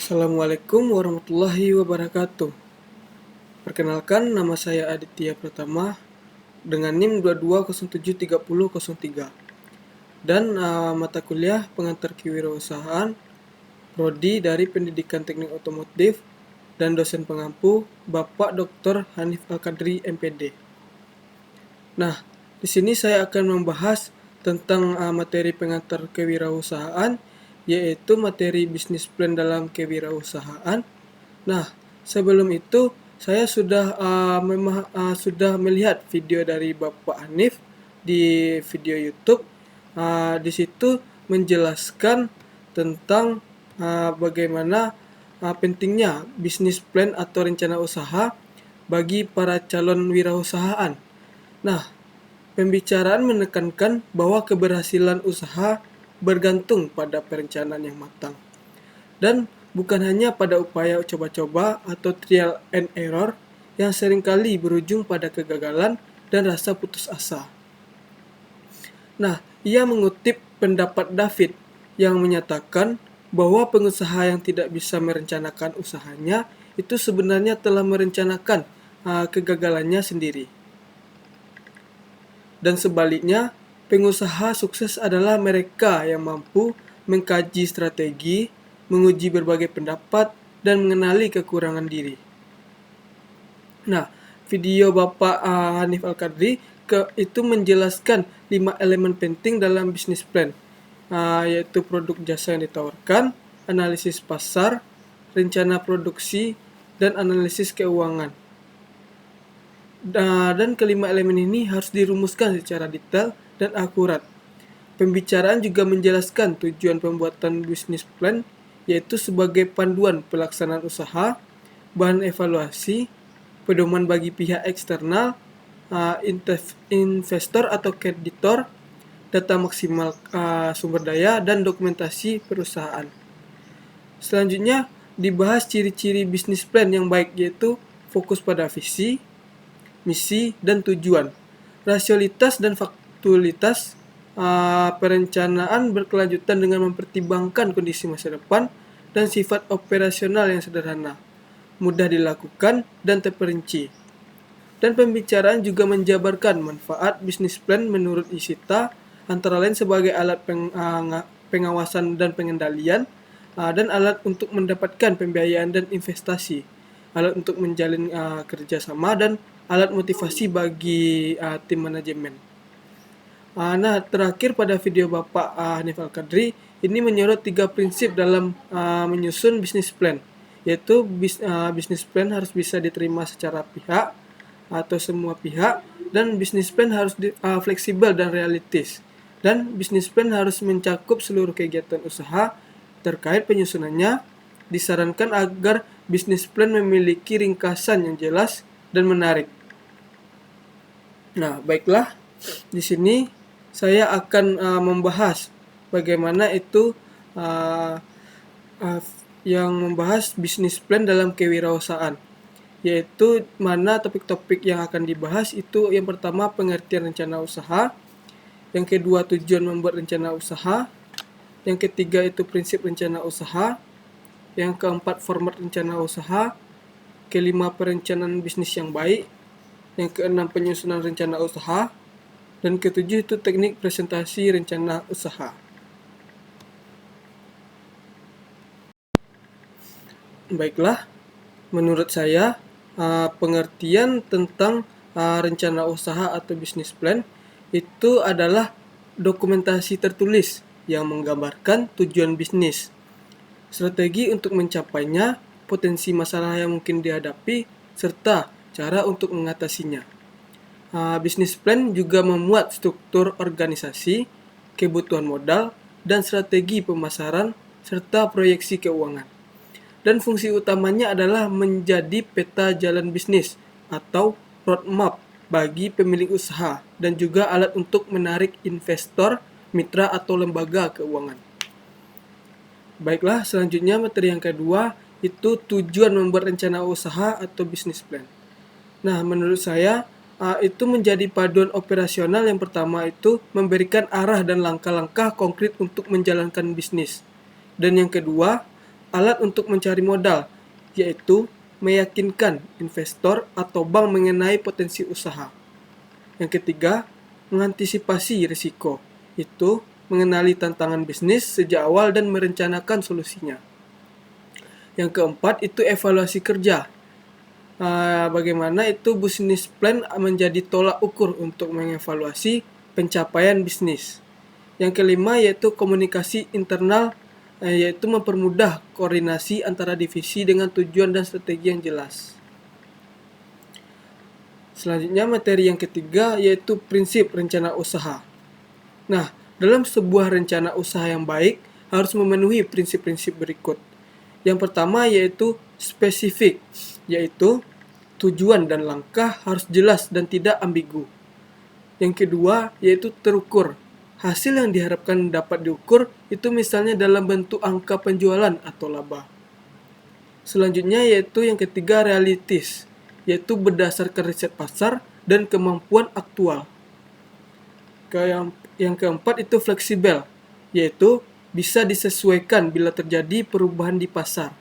Assalamualaikum warahmatullahi wabarakatuh. Perkenalkan, nama saya Aditya Pratama dengan NIM 22073003 dan mata kuliah pengantar kewirausahaan Prodi dari Pendidikan Teknik Otomotif dan dosen pengampu Bapak Dr. Hanif Al-Qadri MPD. Nah, di sini saya akan membahas tentang materi pengantar kewirausahaan, yaitu materi bisnis plan dalam kewirausahaan. Nah, sebelum itu saya sudah melihat video dari Bapak Hanif di video YouTube. Di situ menjelaskan tentang bagaimana pentingnya bisnis plan atau rencana usaha bagi para calon wirausahaan. Nah, pembicaraan menekankan bahwa keberhasilan usaha bergantung pada perencanaan yang matang. Dan bukan hanya pada upaya coba-coba atau trial and error yang seringkali berujung pada kegagalan dan rasa putus asa. Nah, ia mengutip pendapat David yang menyatakan bahwa pengusaha yang tidak bisa merencanakan usahanya itu sebenarnya telah merencanakan kegagalannya sendiri. Dan sebaliknya, pengusaha sukses adalah mereka yang mampu mengkaji strategi, menguji berbagai pendapat, dan mengenali kekurangan diri. Nah, video Bapak Hanif Al-Qadri itu menjelaskan 5 elemen penting dalam bisnis plan, yaitu produk jasa yang ditawarkan, analisis pasar, rencana produksi, dan analisis keuangan. Dan kelima elemen ini harus dirumuskan secara detail dan akurat. Pembicaraan juga menjelaskan tujuan pembuatan bisnis plan, yaitu sebagai panduan pelaksanaan usaha, bahan evaluasi, pedoman bagi pihak eksternal, investor atau kreditor, data maksimal sumber daya, dan dokumentasi perusahaan. Selanjutnya, dibahas ciri-ciri bisnis plan yang baik, yaitu fokus pada visi, misi, dan tujuan, rasialitas dan faktualitas, perencanaan berkelanjutan dengan mempertimbangkan kondisi masa depan, dan sifat operasional yang sederhana, mudah dilakukan, dan terperinci. Dan pembicaraan juga menjabarkan manfaat bisnis plan menurut Ishita, antara lain sebagai alat pengawasan dan pengendalian, dan alat untuk mendapatkan pembiayaan dan investasi, alat untuk menjalin kerjasama, dan alat motivasi bagi tim manajemen. Nah, terakhir pada video Bapak Hanif Al-Qadri ini menyorot 3 prinsip dalam menyusun bisnis plan, yaitu bisnis plan harus bisa diterima secara pihak atau semua pihak, dan bisnis plan harus fleksibel dan realistis, dan bisnis plan harus mencakup seluruh kegiatan usaha terkait penyusunannya. Disarankan agar bisnis plan memiliki ringkasan yang jelas dan menarik. Nah, baiklah, di sini saya akan membahas bagaimana itu yang membahas bisnis plan dalam kewirausahaan, yaitu mana topik-topik yang akan dibahas itu yang pertama pengertian rencana usaha, yang kedua tujuan membuat rencana usaha, yang ketiga itu prinsip rencana usaha, yang keempat format rencana usaha, kelima perencanaan bisnis yang baik, yang keenam penyusunan rencana usaha, dan ketujuh itu teknik presentasi rencana usaha. Baiklah, menurut saya pengertian tentang rencana usaha atau bisnis plan itu adalah dokumentasi tertulis yang menggambarkan tujuan bisnis, strategi untuk mencapainya, potensi masalah yang mungkin dihadapi, serta cara untuk mengatasinya. Bisnis plan juga memuat struktur organisasi, kebutuhan modal, dan strategi pemasaran, serta proyeksi keuangan. Dan fungsi utamanya adalah menjadi peta jalan bisnis atau roadmap bagi pemilik usaha, dan juga alat untuk menarik investor, mitra, atau lembaga keuangan. Baiklah, selanjutnya materi yang kedua itu tujuan membuat rencana usaha atau bisnis plan. Nah, menurut saya itu menjadi paduan operasional. Yang pertama itu memberikan arah dan langkah-langkah konkret untuk menjalankan bisnis. Dan yang kedua, alat untuk mencari modal, yaitu meyakinkan investor atau bank mengenai potensi usaha. Yang ketiga, mengantisipasi risiko, itu mengenali tantangan bisnis sejak awal dan merencanakan solusinya. Yang keempat itu evaluasi kerja. Bagaimana itu business plan menjadi tolak ukur untuk mengevaluasi pencapaian bisnis. Yang kelima yaitu komunikasi internal, yaitu mempermudah koordinasi antara divisi dengan tujuan dan strategi yang jelas. Selanjutnya materi yang ketiga yaitu prinsip rencana usaha. Nah, dalam sebuah rencana usaha yang baik harus memenuhi prinsip-prinsip berikut. Yang pertama yaitu spesifik, yaitu tujuan dan langkah harus jelas dan tidak ambigu. Yang kedua yaitu terukur. Hasil yang diharapkan dapat diukur itu misalnya dalam bentuk angka penjualan atau laba. Selanjutnya yaitu yang ketiga realistis, yaitu berdasarkan riset pasar dan kemampuan aktual. Yang keempat itu fleksibel, yaitu bisa disesuaikan bila terjadi perubahan di pasar.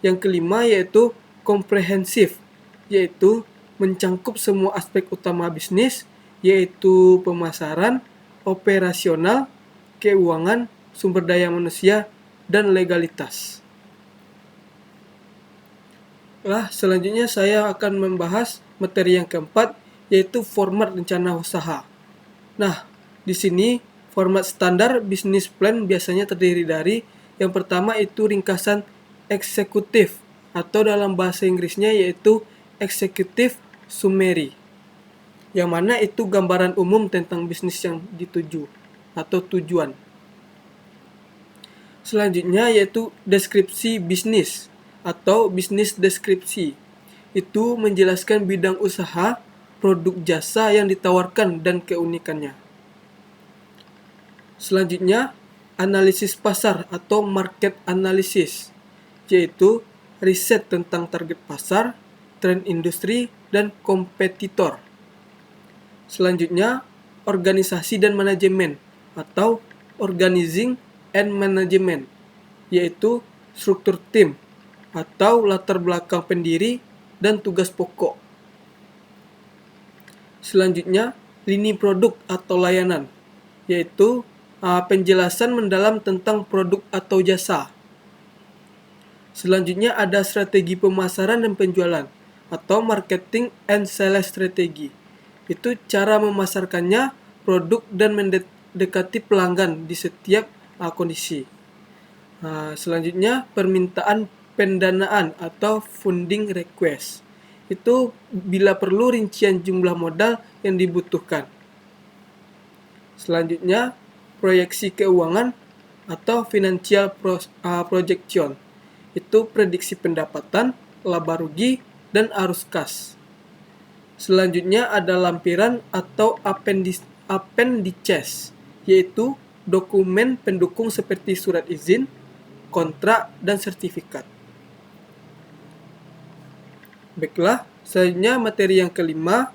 Yang kelima yaitu komprehensif, yaitu mencangkup semua aspek utama bisnis, yaitu pemasaran, operasional, keuangan, sumber daya manusia, dan legalitas. Selanjutnya saya akan membahas materi yang keempat, yaitu format rencana usaha. Nah, di sini format standar bisnis plan biasanya terdiri dari yang pertama itu ringkasan eksekutif atau dalam bahasa Inggrisnya yaitu executive summary, yang mana itu gambaran umum tentang bisnis yang dituju atau tujuan. Selanjutnya yaitu deskripsi bisnis atau bisnis deskripsi. Itu menjelaskan bidang usaha, produk jasa yang ditawarkan dan keunikannya. Selanjutnya, analisis pasar atau market analysis, yaitu riset tentang target pasar, tren industri, dan kompetitor. Selanjutnya, organisasi dan manajemen atau organizing and management, yaitu struktur tim atau latar belakang pendiri dan tugas pokok. Selanjutnya, lini produk atau layanan, yaitu penjelasan mendalam tentang produk atau jasa. Selanjutnya ada strategi pemasaran dan penjualan atau marketing and sales strategy. Itu cara memasarkannya, produk dan mendekati pelanggan di setiap kondisi. Selanjutnya permintaan pendanaan atau funding request. Itu bila perlu rincian jumlah modal yang dibutuhkan. Selanjutnya proyeksi keuangan atau financial projection. Itu prediksi pendapatan, laba rugi, dan arus kas. Selanjutnya ada lampiran atau appendices, yaitu dokumen pendukung seperti surat izin, kontrak, dan sertifikat. Baiklah, selanjutnya materi yang kelima,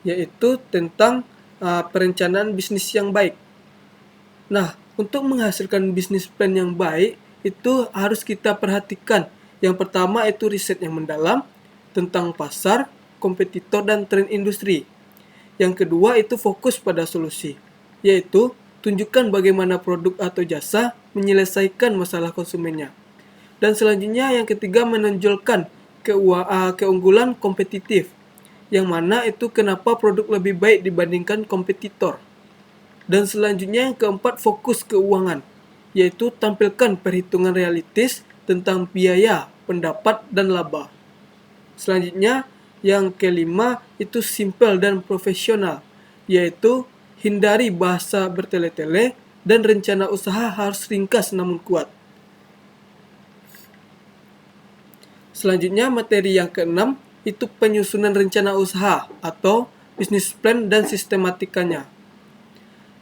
yaitu tentang perencanaan bisnis yang baik. Nah, untuk menghasilkan bisnis plan yang baik, itu harus kita perhatikan. Yang pertama itu riset yang mendalam tentang pasar, kompetitor, dan tren industri. Yang kedua itu fokus pada solusi, yaitu tunjukkan bagaimana produk atau jasa menyelesaikan masalah konsumennya. Dan selanjutnya yang ketiga menonjolkan keunggulan kompetitif, yang mana itu kenapa produk lebih baik dibandingkan kompetitor. Dan selanjutnya yang keempat fokus keuangan, yaitu tampilkan perhitungan realistis tentang biaya, pendapat, dan laba. Selanjutnya yang kelima itu simple dan profesional, yaitu hindari bahasa bertele-tele dan rencana usaha harus ringkas namun kuat. Selanjutnya materi yang keenam itu penyusunan rencana usaha atau business plan dan sistematikanya.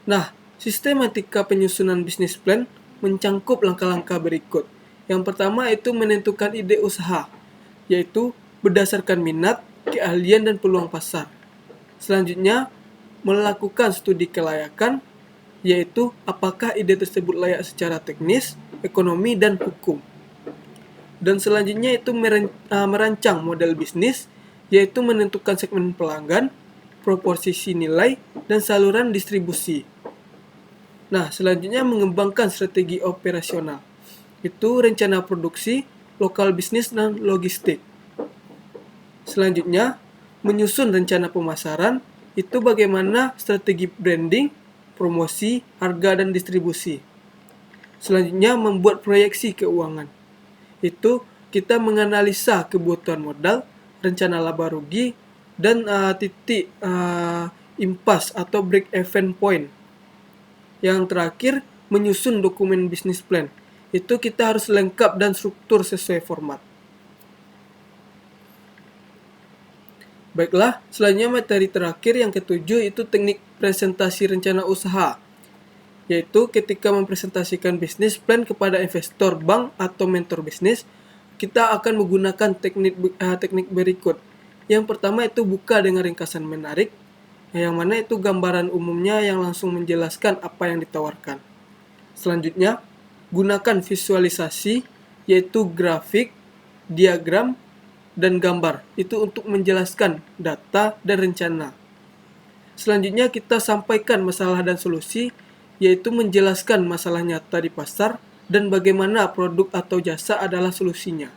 Nah, sistematika penyusunan business plan mencangkup langkah-langkah berikut. Yang pertama itu menentukan ide usaha, yaitu berdasarkan minat, keahlian, dan peluang pasar. Selanjutnya, melakukan studi kelayakan, yaitu apakah ide tersebut layak secara teknis, ekonomi, dan hukum. Dan selanjutnya itu merancang model bisnis, yaitu menentukan segmen pelanggan, proporsi nilai, dan saluran distribusi. Nah, selanjutnya mengembangkan strategi operasional. Itu rencana produksi, lokal bisnis, dan logistik. Selanjutnya, menyusun rencana pemasaran, itu bagaimana strategi branding, promosi, harga, dan distribusi. Selanjutnya, membuat proyeksi keuangan. Itu kita menganalisa kebutuhan modal, rencana laba rugi, dan titik impas atau break even point. Yang terakhir, menyusun dokumen bisnis plan. Itu kita harus lengkap dan struktur sesuai format. Baiklah, selanjutnya materi terakhir yang ketujuh itu teknik presentasi rencana usaha. Yaitu ketika mempresentasikan bisnis plan kepada investor, bank, atau mentor bisnis, kita akan menggunakan teknik berikut. Yang pertama itu buka dengan ringkasan menarik, yang mana itu gambaran umumnya yang langsung menjelaskan apa yang ditawarkan. Selanjutnya, gunakan visualisasi, yaitu grafik, diagram, dan gambar. Itu untuk menjelaskan data dan rencana. Selanjutnya kita sampaikan masalah dan solusi, yaitu menjelaskan masalah nyata di pasar dan bagaimana produk atau jasa adalah solusinya.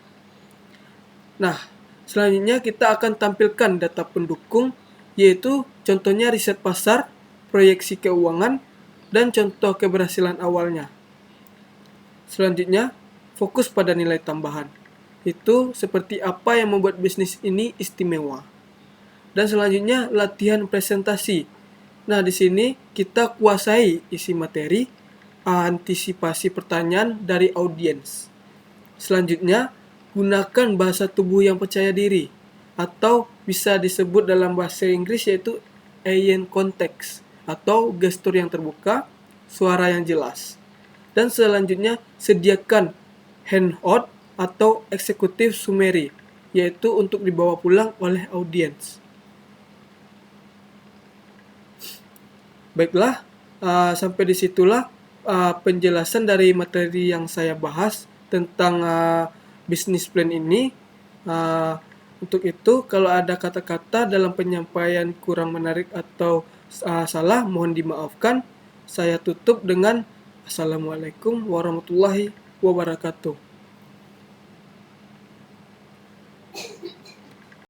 Nah, selanjutnya kita akan tampilkan data pendukung, yaitu contohnya riset pasar, proyeksi keuangan, dan contoh keberhasilan awalnya. Selanjutnya, fokus pada nilai tambahan. Itu seperti apa yang membuat bisnis ini istimewa. Dan selanjutnya, latihan presentasi. Nah, di sini kita kuasai isi materi, antisipasi pertanyaan dari audiens. Selanjutnya, gunakan bahasa tubuh yang percaya diri, atau bisa disebut dalam bahasa Inggris yaitu eye contact, atau gestur yang terbuka, suara yang jelas. Dan selanjutnya, sediakan handout atau eksekutif summary, yaitu untuk dibawa pulang oleh audiens. Baiklah, sampai disitulah penjelasan dari materi yang saya bahas tentang bisnis plan ini. Untuk itu, kalau ada kata-kata dalam penyampaian kurang menarik atau salah, mohon dimaafkan. Saya tutup dengan Assalamualaikum warahmatullahi wabarakatuh.